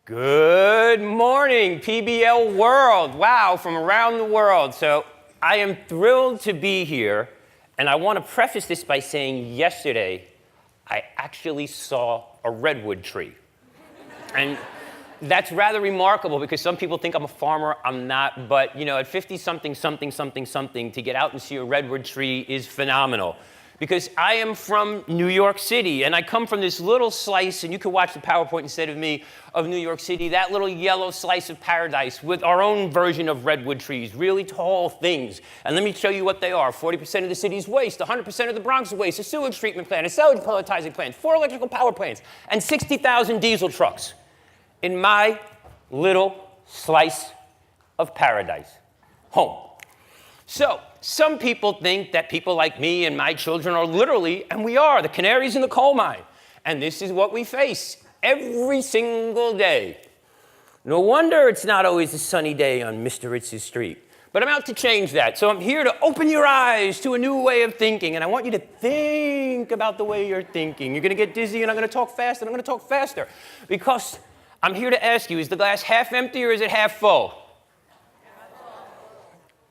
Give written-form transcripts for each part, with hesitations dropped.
Good morning, PBL world. Wow, from around the world. So I am thrilled to be here, and I want to preface this by saying yesterday I actually saw a redwood tree. And that's rather remarkable because some people think I'm a farmer. I'm not, but you know, at 50-something, to get out and see a redwood tree is phenomenal. Because I am from New York City, and I come from this little slice, and you can watch the PowerPoint instead of me, of New York City, that little yellow slice of paradise with our own version of redwood trees, really tall things. And let me show you what they are. 40% of the city's waste, 100% of the Bronx waste, a sewage treatment plant, a sewage pelletizing plant, 4 electrical power plants, and 60,000 diesel trucks in my little slice of paradise, home. So, some people think that people like me and my children are literally, and we are, the canaries in the coal mine. And this is what we face every single day. No wonder it's not always a sunny day on Mr. Ritz's street. But I'm out to change that. So I'm here to open your eyes to a new way of thinking. And I want you to think about the way you're thinking. You're going to get dizzy, and I'm going to talk fast, and I'm going to talk faster. Because I'm here to ask you, is the glass half empty or is it half full?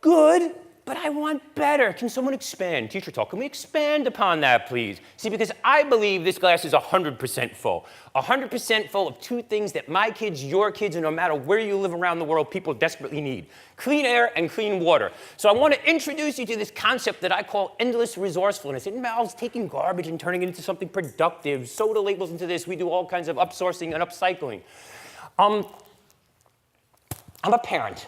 Good. But I want better. Can someone expand? Teacher talk, can we expand upon that, please? See, because I believe this glass is 100% full. 100% full of two things that my kids, your kids, and no matter where you live around the world, people desperately need. Clean air and clean water. So I want to introduce you to this concept that I call endless resourcefulness. It involves taking garbage and turning it into something productive. Soda labels into this. We do all kinds of upsourcing and upcycling. I'm a parent.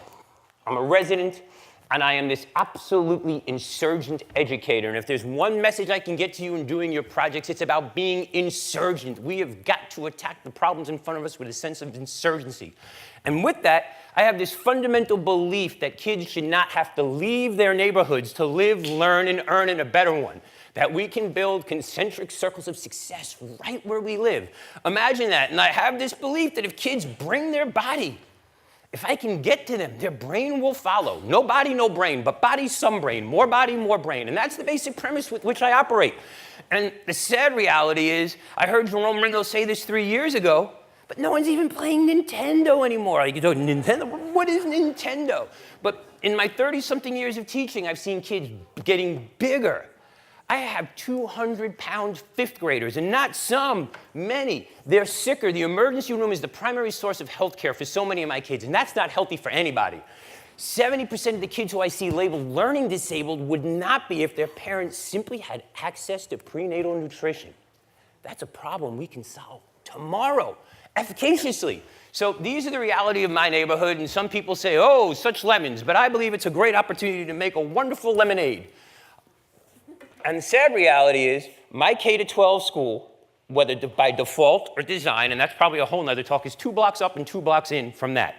I'm a resident. And I am this absolutely insurgent educator. And if there's one message I can get to you in doing your projects, it's about being insurgent. We have got to attack the problems in front of us with a sense of insurgency. And with that, I have this fundamental belief that kids should not have to leave their neighborhoods to live, learn, and earn in a better one. That we can build concentric circles of success right where we live. Imagine that. And I have this belief that if kids bring their body, if I can get to them, their brain will follow. No body, no brain, but body, some brain. More body, more brain. And that's the basic premise with which I operate. And the sad reality is, I heard Jerome Ringo say this 3 years ago, but no one's even playing Nintendo anymore. Like, you know, Nintendo? What is Nintendo? But in my 30-something years of teaching, I've seen kids getting bigger. I have 200-pound fifth graders, and not some, many. They're sicker. The emergency room is the primary source of health care for so many of my kids, and that's not healthy for anybody. 70% of the kids who I see labeled learning disabled would not be if their parents simply had access to prenatal nutrition. That's a problem we can solve tomorrow, efficaciously. So these are the reality of my neighborhood, and some people say, oh, such lemons, but I believe it's a great opportunity to make a wonderful lemonade. And the sad reality is, my K-12 school, whether by default or design, and that's probably a whole nother talk, is 2 blocks up and 2 blocks in from that.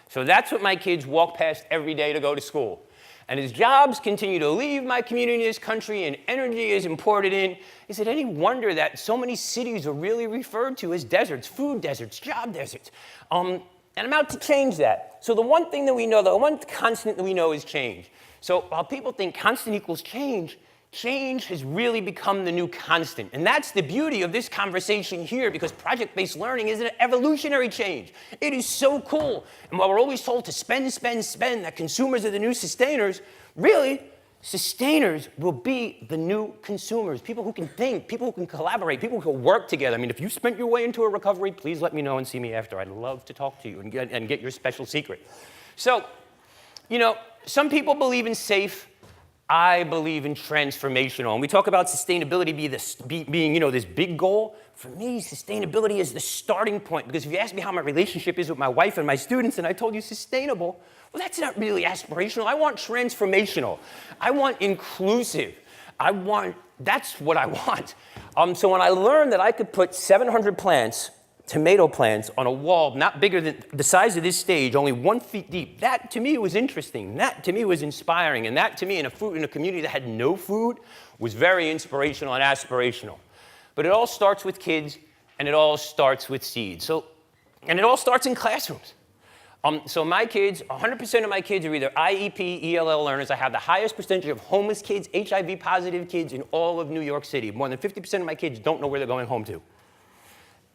So that's what my kids walk past every day to go to school. And as jobs continue to leave my community, this country, and energy is imported in, is it any wonder that so many cities are really referred to as deserts, food deserts, job deserts? And I'm out to change that. So the one thing that we know, the one constant that we know is change. So while people think constant equals change, change has really become the new constant. And that's the beauty of this conversation here, because project-based learning is an evolutionary change. It is so cool. And while we're always told to spend, that consumers are the new sustainers, really, sustainers will be the new consumers. People who can think, people who can collaborate, people who can work together. I mean, if you spent your way into a recovery, please let me know and see me after. I'd love to talk to you and get your special secret. So, you know, some people believe in safe. I believe in transformational. And we talk about sustainability being, you know, this big goal. For me, sustainability is the starting point. Because if you ask me how my relationship is with my wife and my students, and I told you sustainable, well, that's not really aspirational. I want transformational. I want inclusive. That's what I want. So when I learned that I could put 700 plants, tomato plants, on a wall not bigger than the size of this stage, only 1 foot deep, that to me was interesting. That to me was inspiring. And that to me, in a community that had no food, was very inspirational and aspirational. But it all starts with kids, and it all starts with seeds. And it all starts in classrooms. So my kids, 100% of my kids are either IEP, ELL learners. I have the highest percentage of homeless kids, HIV-positive kids in all of New York City. More than 50% of my kids don't know where they're going home to.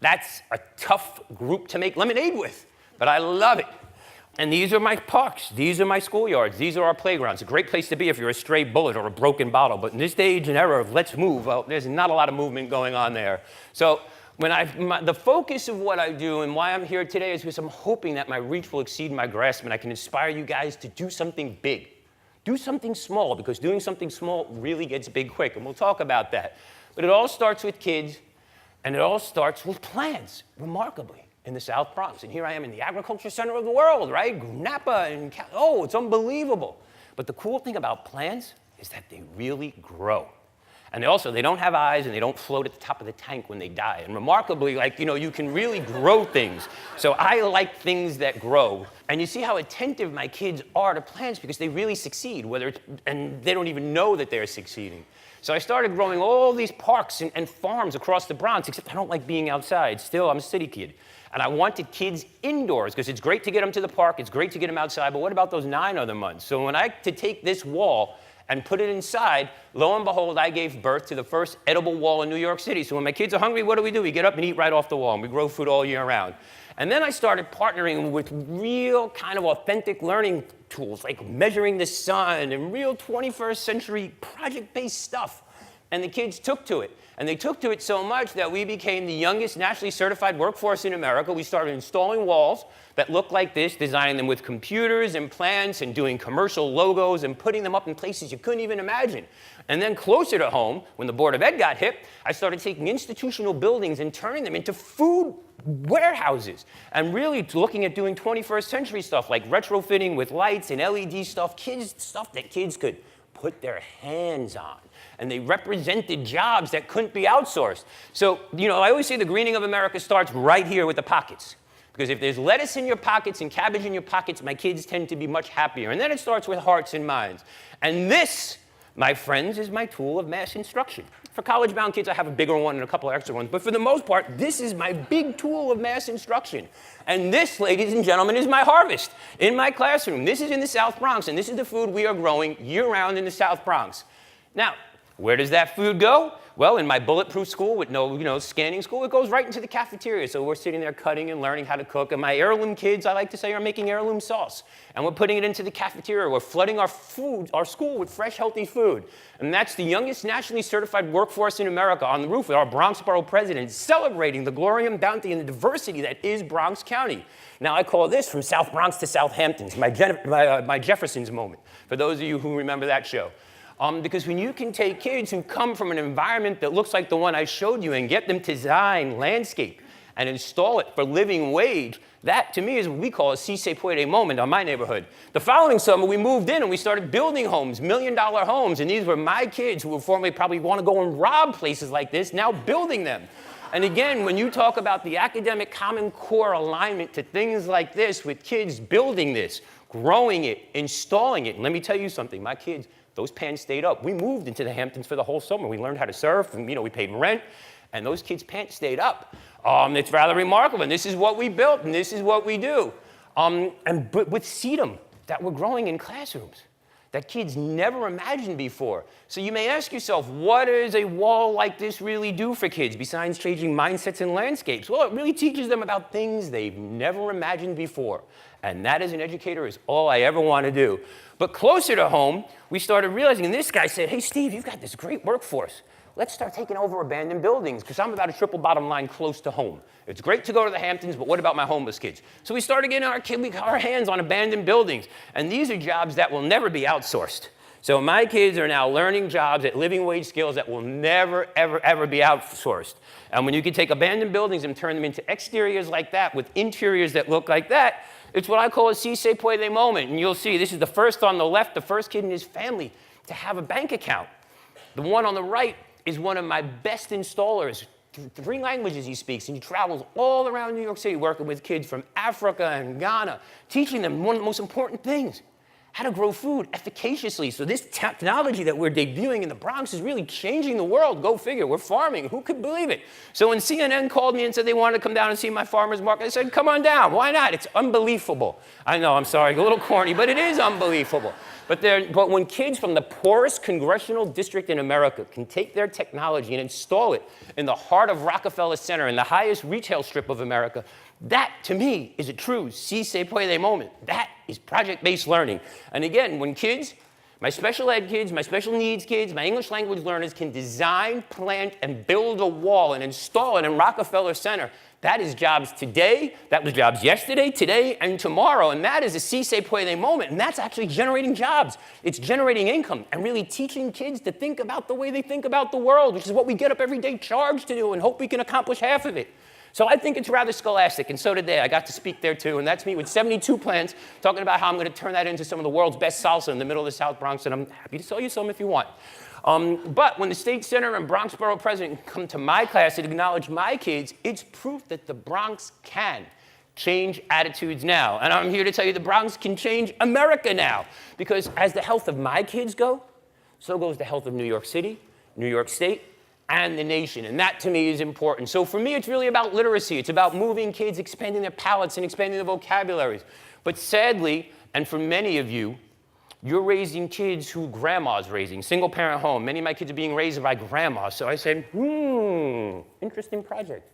That's a tough group to make lemonade with, but I love it. And these are my parks. These are my schoolyards. These are our playgrounds. A great place to be if you're a stray bullet or a broken bottle. But in this age and era of let's move, well, there's not a lot of movement going on there. So the focus of what I do and why I'm here today is because I'm hoping that my reach will exceed my grasp and I can inspire you guys to do something big. Do something small, because doing something small really gets big quick, and we'll talk about that. But it all starts with kids, and it all starts with plants, remarkably, in the South Bronx. And here I am in the agriculture center of the world, right? Napa and oh, it's unbelievable. But the cool thing about plants is that they really grow. And they don't have eyes, and they don't float at the top of the tank when they die. And remarkably, you can really grow things. So I like things that grow. And you see how attentive my kids are to plants because they really succeed, and they don't even know that they're succeeding. So I started growing all these parks and farms across the Bronx, except I don't like being outside. Still, I'm a city kid. And I wanted kids indoors, because it's great to get them to the park, it's great to get them outside, but what about those 9 other months? So to take this wall and put it inside, lo and behold, I gave birth to the first edible wall in New York City. So when my kids are hungry, what do? We get up and eat right off the wall, and we grow food all year round. And then I started partnering with real kind of authentic learning tools, like measuring the sun and real 21st century project-based stuff. And the kids took to it. And they took to it so much that we became the youngest nationally certified workforce in America. We started installing walls that look like this, designing them with computers and plants and doing commercial logos and putting them up in places you couldn't even imagine. And then closer to home, when the Board of Ed got hip, I started taking institutional buildings and turning them into food warehouses and really looking at doing 21st century stuff like retrofitting with lights and LED stuff, stuff that kids could put their hands on. And they represented jobs that couldn't be outsourced. So, I always say the greening of America starts right here with the pockets. Because if there's lettuce in your pockets and cabbage in your pockets, my kids tend to be much happier. And then it starts with hearts and minds. And this, my friends, is my tool of mass instruction. For college-bound kids, I have a bigger one and a couple of extra ones. But for the most part, this is my big tool of mass instruction. And this, ladies and gentlemen, is my harvest in my classroom. This is in the South Bronx, and this is the food we are growing year-round in the South Bronx. Now, where does that food go? Well, in my bulletproof school with no, scanning school, it goes right into the cafeteria. So we're sitting there cutting and learning how to cook. And my heirloom kids, I like to say, are making heirloom sauce. And we're putting it into the cafeteria. We're flooding our school with fresh, healthy food. And that's the youngest nationally certified workforce in America on the roof with our Bronx Borough president celebrating the glory and bounty and the diversity that is Bronx County. Now, I call this from South Bronx to Southampton's, my Jefferson's moment, for those of you who remember that show. Because when you can take kids who come from an environment that looks like the one I showed you and get them to design landscape and install it for living wage, that to me is what we call a si se puede moment on my neighborhood. The following summer, we moved in and we started building homes, $1 million homes, and these were my kids who would formerly probably want to go and rob places like this, now building them. And again, when you talk about the academic Common Core alignment to things like this with kids building this, growing it, installing it, and let me tell you something, my kids, those pants stayed up. We moved into the Hamptons for the whole summer. We learned how to surf, and we paid rent, and those kids' pants stayed up. It's rather remarkable, and this is what we built, and this is what we do. But with sedum that we're growing in classrooms that kids never imagined before. So you may ask yourself, what does a wall like this really do for kids besides changing mindsets and landscapes? Well, it really teaches them about things they've never imagined before. And that, as an educator, is all I ever want to do. But closer to home, we started realizing, and this guy said, hey, Steve, you've got this great workforce. Let's start taking over abandoned buildings, because I'm about a triple bottom line close to home. It's great to go to the Hamptons, but what about my homeless kids? So we started getting our hands on abandoned buildings. And these are jobs that will never be outsourced. So my kids are now learning jobs at living wage skills that will never, ever, ever be outsourced. And when you can take abandoned buildings and turn them into exteriors like that with interiors that look like that, it's what I call a si se puede moment. And you'll see, this is the first on the left, the first kid in his family to have a bank account. The one on the right is one of my best installers. 3 languages he speaks, and he travels all around New York City working with kids from Africa and Ghana, teaching them one of the most important things, how to grow food efficaciously. So this technology that we're debuting in the Bronx is really changing the world. Go figure, we're farming. Who could believe it? So when CNN called me and said they wanted to come down and see my farmer's market, I said, come on down. Why not? It's unbelievable. I know, I'm sorry, a little corny, but it is unbelievable. But when kids from the poorest congressional district in America can take their technology and install it in the heart of Rockefeller Center, in the highest retail strip of America, that, to me, is a true si se puede moment. That is project-based learning. And again, when kids, my special ed kids, my special needs kids, my English language learners can design, plant, and build a wall and install it in Rockefeller Center, that is jobs today, that was jobs yesterday, today, and tomorrow. And that is a si se puede moment. And that's actually generating jobs. It's generating income and really teaching kids to think about the way they think about the world, which is what we get up every day charged to do and hope we can accomplish half of it. So I think it's rather scholastic, and so did they. I got to speak there too, and that's me with 72 plants, talking about how I'm going to turn that into some of the world's best salsa in the middle of the South Bronx, and I'm happy to sell you some if you want. But when the state senator and Bronx borough president come to my class to acknowledge my kids, it's proof that the Bronx can change attitudes now. And I'm here to tell you the Bronx can change America now, because as the health of my kids go, so goes the health of New York City, New York State, and the nation, and that to me is important. So for me, it's really about literacy. It's about moving kids, expanding their palates and expanding their vocabularies. But sadly, and for many of you, you're raising kids who grandma's raising, single-parent home. Many of my kids are being raised by grandma. So I said, interesting project.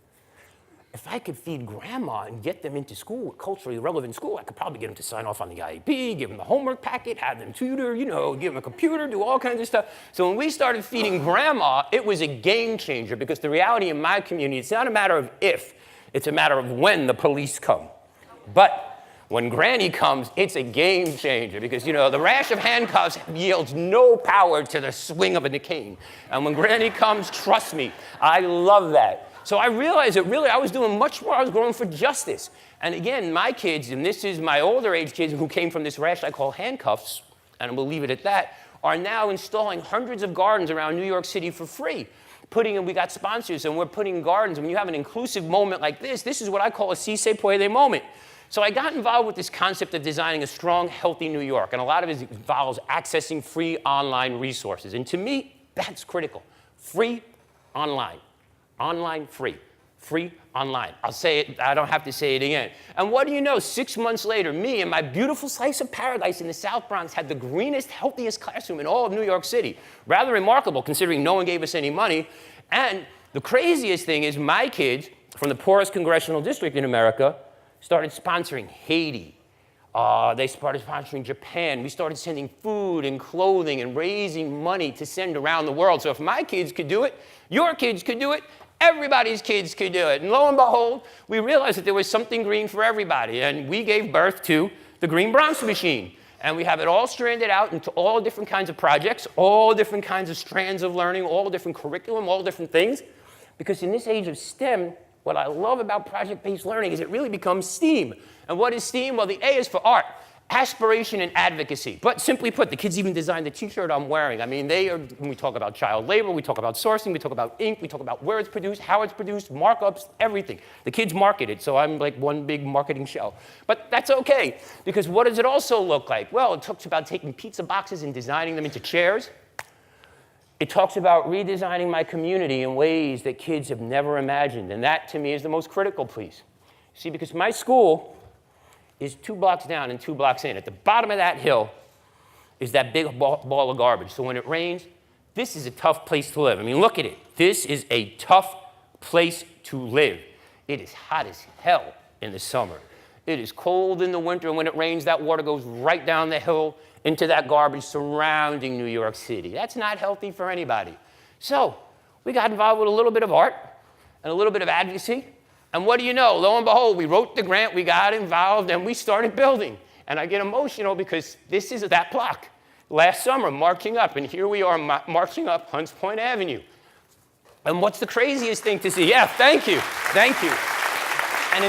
If I could feed grandma and get them into school, culturally relevant school, I could probably get them to sign off on the IEP, give them the homework packet, have them tutor, give them a computer, do all kinds of stuff. So when we started feeding grandma, it was a game changer, because the reality in my community, it's not a matter of if, it's a matter of when the police come. But when Granny comes, it's a game changer, because the rash of handcuffs yields no power to the swing of a cane. And when Granny comes, trust me, I love that. So I realized that really I was doing much more. I was growing for justice. And again, my kids, and this is my older age kids who came from this rash I call handcuffs, and we'll leave it at that, are now installing hundreds of gardens around New York City for free. We got sponsors, and we're putting gardens. And when you have an inclusive moment like this is what I call a si se puede moment. So I got involved with this concept of designing a strong, healthy New York. And a lot of it involves accessing free online resources. And to me, that's critical. Free online. Online, free. Free, online. I'll say it, I don't have to say it again. And what do you know, 6 months later, me and my beautiful slice of paradise in the South Bronx had the greenest, healthiest classroom in all of New York City. Rather remarkable, considering no one gave us any money. And the craziest thing is my kids from the poorest congressional district in America started sponsoring Haiti. They started sponsoring Japan. We started sending food and clothing and raising money to send around the world. So if my kids could do it, your kids could do it, everybody's kids could do it. And lo and behold, we realized that there was something green for everybody. And we gave birth to the Green Bronx Machine. And we have it all stranded out into all different kinds of projects, all different kinds of strands of learning, all different curriculum, all different things. Because in this age of STEM, what I love about project-based learning is it really becomes STEAM. And what is STEAM? Well, the A is for art, aspiration, and advocacy. But simply put, the kids even designed the t-shirt I'm wearing. I mean, when we talk about child labor, we talk about sourcing, we talk about ink, we talk about where it's produced, how it's produced, markups, everything. The kids market it, so I'm like one big marketing shell. But that's okay, because what does it also look like? Well, it talks about taking pizza boxes and designing them into chairs. It talks about redesigning my community in ways that kids have never imagined. And that, to me, is the most critical piece. See, because my school is 2 blocks down and 2 blocks in. At the bottom of that hill is that big ball of garbage. So when it rains, this is a tough place to live. I mean, look at it. This is a tough place to live. It is hot as hell in the summer. It is cold in the winter, and when it rains, that water goes right down the hill into that garbage surrounding New York City. That's not healthy for anybody. So we got involved with a little bit of art and a little bit of advocacy. And what do you know? Lo and behold, we wrote the grant, we got involved, and we started building. And I get emotional because this is that block. Last summer, marching up, and here we are marching up Hunts Point Avenue. And what's the craziest thing to see? Yeah, thank you. And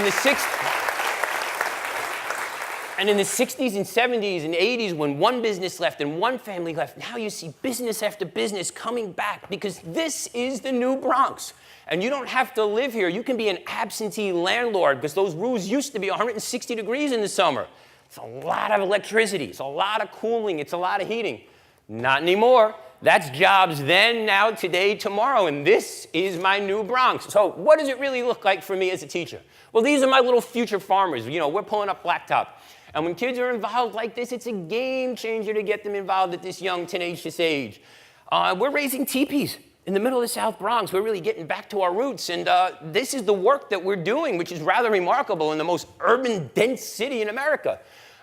in the 60s and 70s and 80s, when one business left and one family left, now you see business after business coming back, because this is the new Bronx. And you don't have to live here. You can be an absentee landlord, because those roofs used to be 160 degrees in the summer. It's a lot of electricity. It's a lot of cooling. It's a lot of heating. Not anymore. That's jobs then, now, today, tomorrow, and this is my new Bronx. So what does it really look like for me as a teacher? Well, these are my little future farmers. You know, we're pulling up blacktop. And when kids are involved like this, it's a game changer to get them involved at this young, tenacious age. We're raising teepees in the middle of the South Bronx. We're really getting back to our roots, and this is the work that we're doing, which is rather remarkable in the most urban, dense city in America.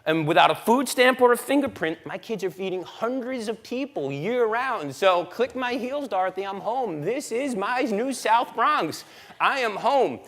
And without a food stamp or a fingerprint, my kids are feeding hundreds of people year-round. So click my heels, Dorothy, I'm home. This is my new South Bronx. I am home.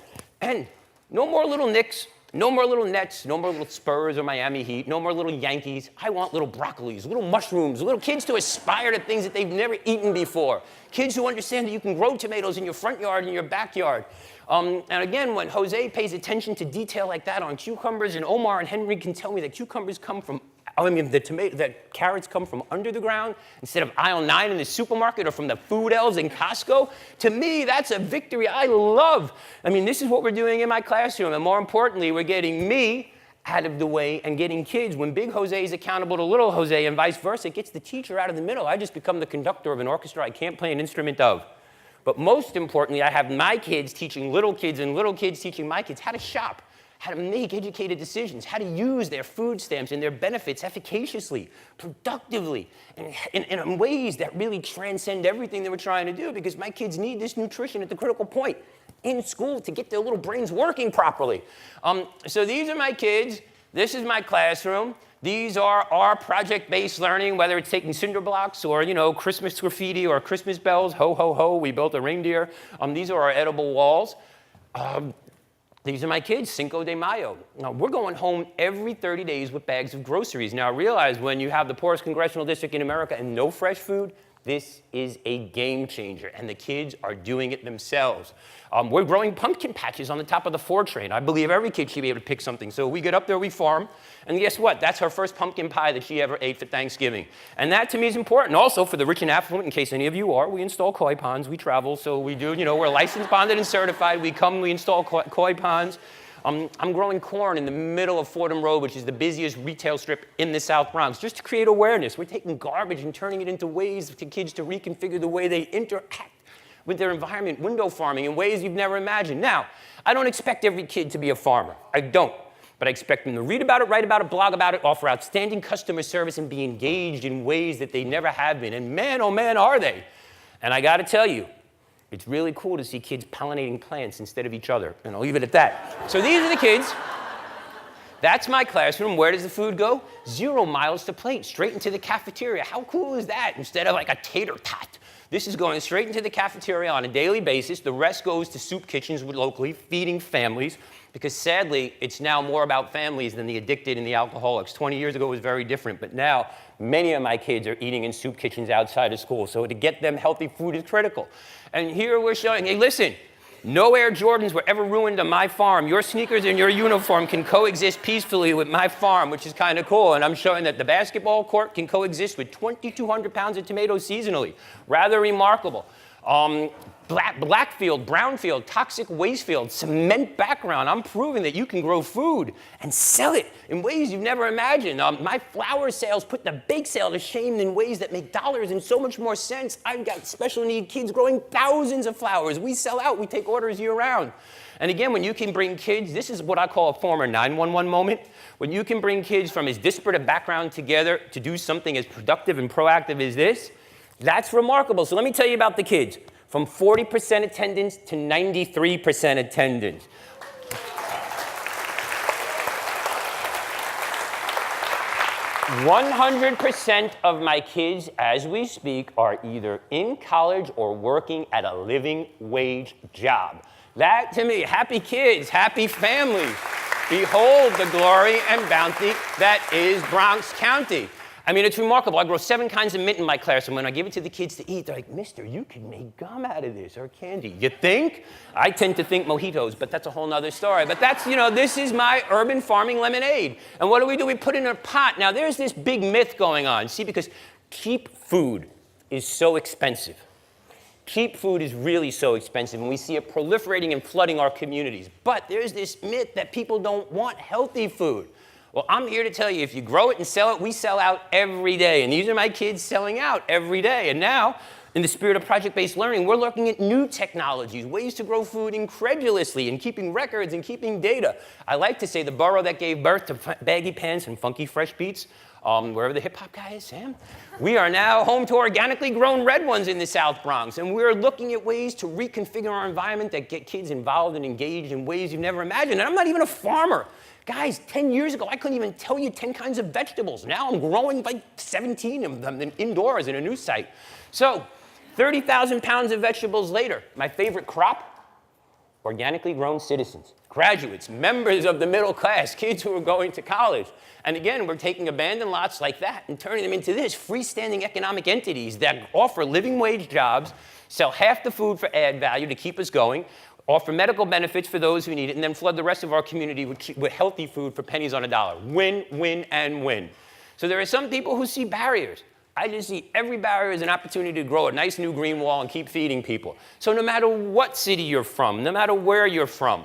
And no more little Knicks, no more little Nets, no more little Spurs or Miami Heat, no more little Yankees. I want little broccolis, little mushrooms, little kids to aspire to things that they've never eaten before. Kids who understand that you can grow tomatoes in your front yard, in your backyard. And again, when Jose pays attention to detail like that on cucumbers, and Omar and Henry can tell me that cucumbers come from, that carrots come from under the ground instead of aisle 9 in the supermarket or from the food elves in Costco, to me, that's a victory I love. I mean, this is what we're doing in my classroom, and more importantly, we're getting me out of the way and getting kids. When big Jose is accountable to little Jose and vice versa, it gets the teacher out of the middle. I just become the conductor of an orchestra I can't play an instrument of. But most importantly, I have my kids teaching little kids and little kids teaching my kids how to shop, how to make educated decisions, how to use their food stamps and their benefits efficaciously, productively, and in ways that really transcend everything that we're trying to do, because my kids need this nutrition at the critical point in school to get their little brains working properly. So these are my kids. This is my classroom. These are our project-based learning, whether it's taking cinder blocks or, you know, Christmas graffiti or Christmas bells, ho, ho, ho, we built a reindeer. These are our edible walls. These are my kids, Cinco de Mayo. Now, we're going home every 30 days with bags of groceries. Now, realize when you have the poorest congressional district in America and no fresh food, this is a game changer, and the kids are doing it themselves. We're growing pumpkin patches on the top of the 4 train. I believe every kid should be able to pick something. So we get up there, we farm, and guess what? That's her first pumpkin pie that she ever ate for Thanksgiving. And that, to me, is important. Also, for the rich and affluent, in case any of you are, we install koi ponds. We travel, so we do, you know, we're licensed, bonded, and certified. We come, we install koi ponds. I'm growing corn in the middle of Fordham Road, which is the busiest retail strip in the South Bronx, just to create awareness. We're taking garbage and turning it into ways for kids to reconfigure the way they interact with their environment, window farming in ways you've never imagined. Now, I don't expect every kid to be a farmer. I don't. But I expect them to read about it, write about it, blog about it, offer outstanding customer service, and be engaged in ways that they never have been. And man, oh man, are they. And I got to tell you, it's really cool to see kids pollinating plants instead of each other, and I'll leave it at that. So these are the kids. That's my classroom. Where does the food go? 0 miles to plate, straight into the cafeteria. How cool is that? Instead of like a tater tot. This is going straight into the cafeteria on a daily basis. The rest goes to soup kitchens locally, feeding families, because sadly, it's now more about families than the addicted and the alcoholics. 20 years ago it was very different, but now many of my kids are eating in soup kitchens outside of school, so to get them healthy food is critical. And here we're showing, hey, listen, no Air Jordans were ever ruined on my farm. Your sneakers and your uniform can coexist peacefully with my farm, which is kind of cool. And I'm showing that the basketball court can coexist with 2,200 pounds of tomatoes seasonally. Rather remarkable. Black field, brown field, toxic waste field, cement background. I'm proving that you can grow food and sell it in ways you've never imagined. My flower sales put the bake sale to shame in ways that make dollars and so much more sense. I've got special need kids growing thousands of flowers. We sell out, we take orders year round. And again, when you can bring kids, this is what I call a former 911 moment. When you can bring kids from as disparate a background together to do something as productive and proactive as this, that's remarkable. So let me tell you about the kids. From 40% attendance to 93% attendance. 100% of my kids, as we speak, are either in college or working at a living wage job. That, to me, happy kids, happy families. Behold the glory and bounty that is Bronx County. I mean, it's remarkable. I grow 7 kinds of mint in my class, and when I give it to the kids to eat, they're like, "Mister, you can make gum out of this, or candy." You think? I tend to think mojitos, but that's a whole nother story. But that's, you know, this is my urban farming lemonade. And what do? We put it in a pot. Now, there's this big myth going on. See, because cheap food is so expensive. Cheap food is really so expensive, and we see it proliferating and flooding our communities. But there's this myth that people don't want healthy food. Well, I'm here to tell you, if you grow it and sell it, we sell out every day. And these are my kids selling out every day. And now, in the spirit of project-based learning, we're looking at new technologies, ways to grow food incredulously and keeping records and keeping data. I like to say the borough that gave birth to baggy pants and funky fresh beats, wherever the hip-hop guy is, Sam. We are now home to organically grown red ones in the South Bronx, and we're looking at ways to reconfigure our environment that get kids involved and engaged in ways you've never imagined. And I'm not even a farmer. Guys, 10 years ago, I couldn't even tell you 10 kinds of vegetables. Now I'm growing like 17 of them indoors in a new site. So 30,000 pounds of vegetables later, my favorite crop? Organically grown citizens, graduates, members of the middle class, kids who are going to college. And again, we're taking abandoned lots like that and turning them into this, freestanding economic entities that offer living wage jobs, sell half the food for add value to keep us going, offer medical benefits for those who need it, and then flood the rest of our community with healthy food for pennies on a dollar. Win, win, and win. So there are some people who see barriers. I just see every barrier as an opportunity to grow a nice new green wall and keep feeding people. So no matter what city you're from, no matter where you're from,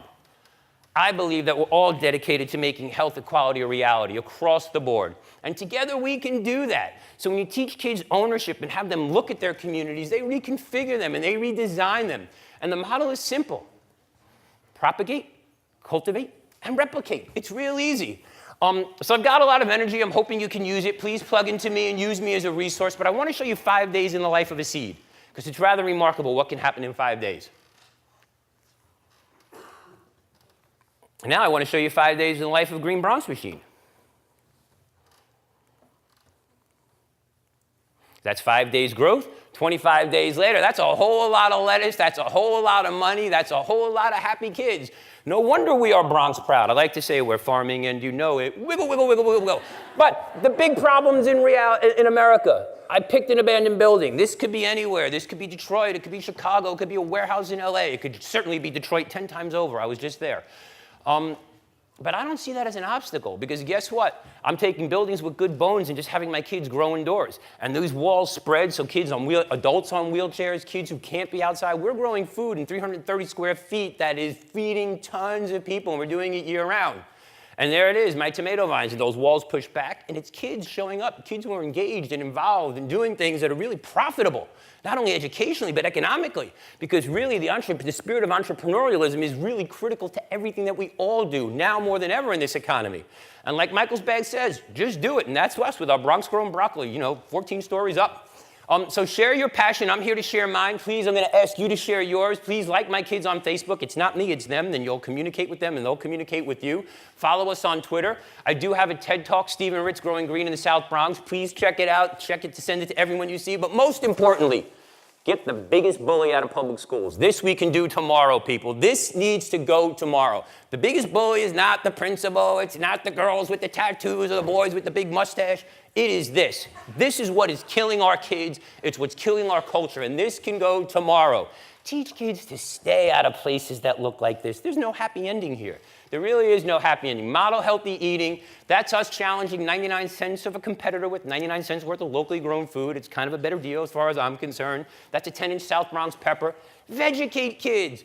I believe that we're all dedicated to making health equality a reality across the board. And together we can do that. So when you teach kids ownership and have them look at their communities, they reconfigure them and they redesign them. And the model is simple. Propagate, cultivate, and replicate. It's real easy. So I've got a lot of energy. I'm hoping you can use it. Please plug into me and use me as a resource. But I want to show you 5 days in the life of a seed, because it's rather remarkable what can happen in 5 days. Now I want to show you 5 days in the life of a Green Bronx machine. That's 5 days growth. 25 days later, that's a whole lot of lettuce. That's a whole lot of money. That's a whole lot of happy kids. No wonder we are Bronx proud. I like to say we're farming and you know it. Wiggle, wiggle, wiggle, wiggle, wiggle. But the big problems in America. I picked an abandoned building. This could be anywhere. This could be Detroit. It could be Chicago. It could be a warehouse in LA. It could certainly be Detroit 10 times over. I was just there. But I don't see that as an obstacle, because guess what? I'm taking buildings with good bones and just having my kids grow indoors. And those walls spread so kids adults on wheelchairs, kids who can't be outside. We're growing food in 330 square feet that is feeding tons of people, and we're doing it year round. And there it is, my tomato vines, and those walls pushed back, and it's kids showing up, kids who are engaged and involved and doing things that are really profitable, not only educationally, but economically, because really the spirit of entrepreneurialism is really critical to everything that we all do, now more than ever in this economy. And like Michael's bag says, just do it, and that's us with our Bronx grown broccoli, 14 stories up. So share your passion. I'm here to share mine. Please, I'm going to ask you to share yours. Please like my kids on Facebook. It's not me, it's them. Then you'll communicate with them, and they'll communicate with you. Follow us on Twitter. I do have a TED Talk, Stephen Ritz, Growing Green in the South Bronx. Please check it out. Check it to send it to everyone you see. But most importantly, get the biggest bully out of public schools. This we can do tomorrow, people. This needs to go tomorrow. The biggest bully is not the principal. It's not the girls with the tattoos or the boys with the big mustache. It is this. This is what is killing our kids. It's what's killing our culture, and this can go tomorrow. Teach kids to stay out of places that look like this. There's no happy ending here. There really is no happy ending. Model healthy eating. That's us challenging 99 cents of a competitor with 99 cents worth of locally grown food. It's kind of a better deal as far as I'm concerned. That's a 10-inch South Bronx pepper. Vegicate kids.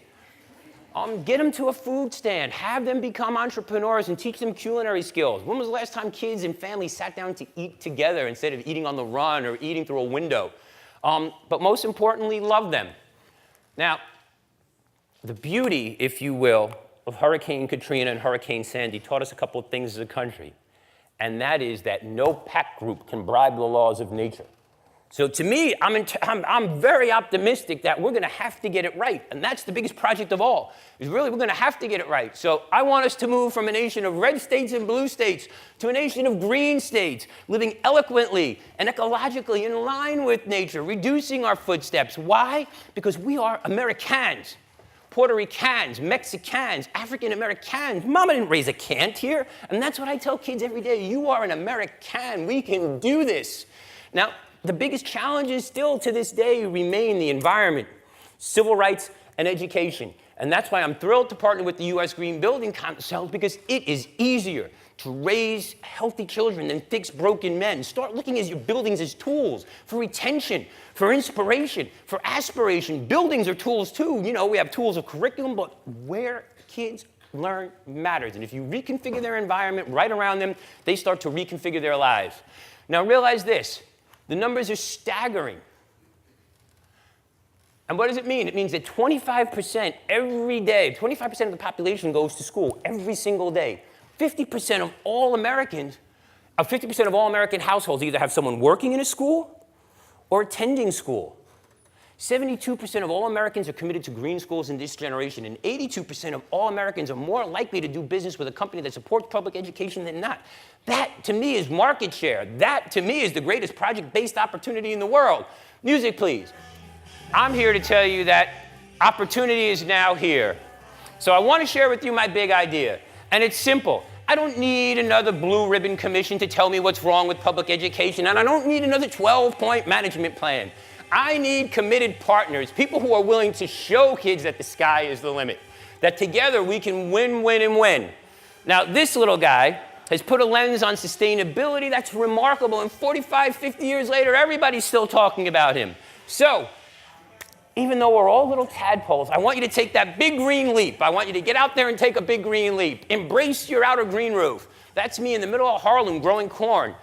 Get them to a food stand. Have them become entrepreneurs and teach them culinary skills. When was the last time kids and families sat down to eat together instead of eating on the run or eating through a window? But most importantly, love them. Now, the beauty, if you will, of Hurricane Katrina and Hurricane Sandy taught us a couple of things as a country. And that is that no pack group can bribe the laws of nature. So to me, I'm very optimistic that we're going to have to get it right. And that's the biggest project of all, is really we're going to have to get it right. So I want us to move from a nation of red states and blue states to a nation of green states, living eloquently and ecologically in line with nature, reducing our footsteps. Why? Because we are Americans. Puerto Ricans, Mexicans, African Americans. Mama didn't raise a cant here. And that's what I tell kids every day. You are an American. We can do this. Now, the biggest challenges still to this day remain the environment, civil rights, and education. And that's why I'm thrilled to partner with the U.S. Green Building Council, because it is easier to raise healthy children than fix broken men. Start looking at your buildings as tools for retention, for inspiration, for aspiration. Buildings are tools too. We have tools of curriculum, but where kids learn matters. And if you reconfigure their environment right around them, they start to reconfigure their lives. Now realize this, the numbers are staggering. And what does it mean? It means that 25% every day, 25% of the population goes to school every single day. 50% of all Americans, 50% of all American households either have someone working in a school or attending school. 72% of all Americans are committed to green schools in this generation, and 82% of all Americans are more likely to do business with a company that supports public education than not. That, to me, is market share. That, to me, is the greatest project-based opportunity in the world. Music, please. I'm here to tell you that opportunity is now here. So I want to share with you my big idea, and it's simple. I don't need another blue ribbon commission to tell me what's wrong with public education, and I don't need another 12-point management plan. I need committed partners, people who are willing to show kids that the sky is the limit, that together we can win, win, and win. Now, this little guy has put a lens on sustainability that's remarkable, and 45, 50 years later, everybody's still talking about him. So, even though we're all little tadpoles, I want you to take that big green leap. I want you to get out there and take a big green leap. Embrace your outer green roof. That's me in the middle of Harlem growing corn.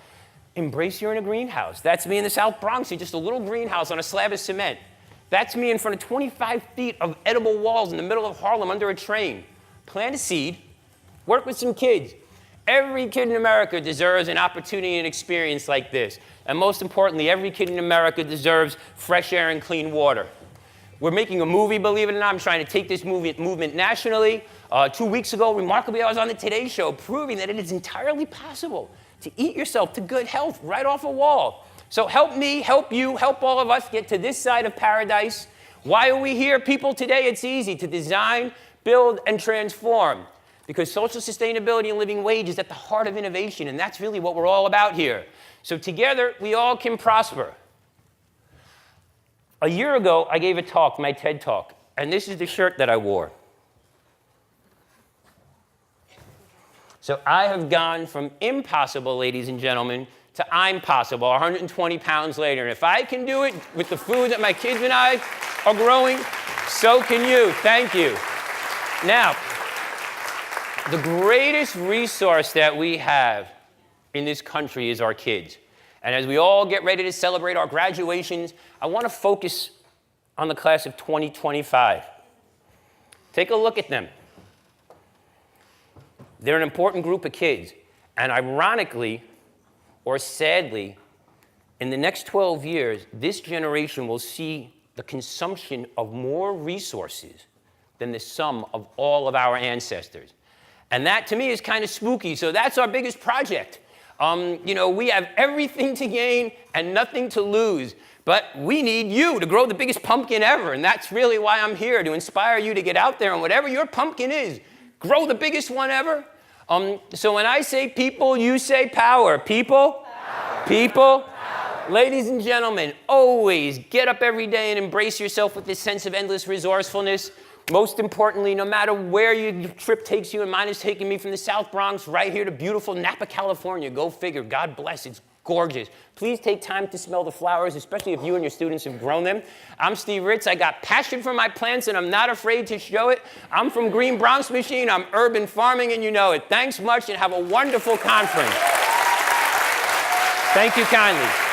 Embrace you're in a greenhouse. That's me in the South Bronx in just a little greenhouse on a slab of cement. That's me in front of 25 feet of edible walls in the middle of Harlem under a train. Plant a seed, work with some kids. Every kid in America deserves an opportunity and experience like this. And most importantly, every kid in America deserves fresh air and clean water. We're making a movie, believe it or not. I'm trying to take this movement nationally. 2 weeks ago, remarkably, I was on the Today Show proving that it is entirely possible to eat yourself to good health right off a wall. So help me, help you, help all of us get to this side of paradise. Why are we here? People, today it's easy to design, build, and transform. Because social sustainability and living wage is at the heart of innovation, and that's really what we're all about here. So together, we all can prosper. A year ago, I gave a talk, my TED Talk, and this is the shirt that I wore. So I have gone from impossible, ladies and gentlemen, to I'm possible, 120 pounds later. And if I can do it with the food that my kids and I are growing, so can you. Thank you. Now, the greatest resource that we have in this country is our kids. And as we all get ready to celebrate our graduations, I want to focus on the class of 2025. Take a look at them. They're an important group of kids. And ironically, or sadly, in the next 12 years, this generation will see the consumption of more resources than the sum of all of our ancestors. And that, to me, is kind of spooky. So that's our biggest project. We have everything to gain and nothing to lose. But we need you to grow the biggest pumpkin ever. And that's really why I'm here, to inspire you to get out there and whatever your pumpkin is, grow the biggest one ever. So when I say people, you say power. People? Power. People? Power. Ladies and gentlemen, always get up every day and embrace yourself with this sense of endless resourcefulness. Most importantly, no matter where your trip takes you, and mine is taking me from the South Bronx right here to beautiful Napa, California. Go figure. God bless. It's gorgeous. Please take time to smell the flowers, especially if you and your students have grown them. I'm Steve Ritz. I got passion for my plants, and I'm not afraid to show it. I'm from Green Bronx Machine. I'm urban farming, and you know it. Thanks much, and have a wonderful conference. Thank you kindly.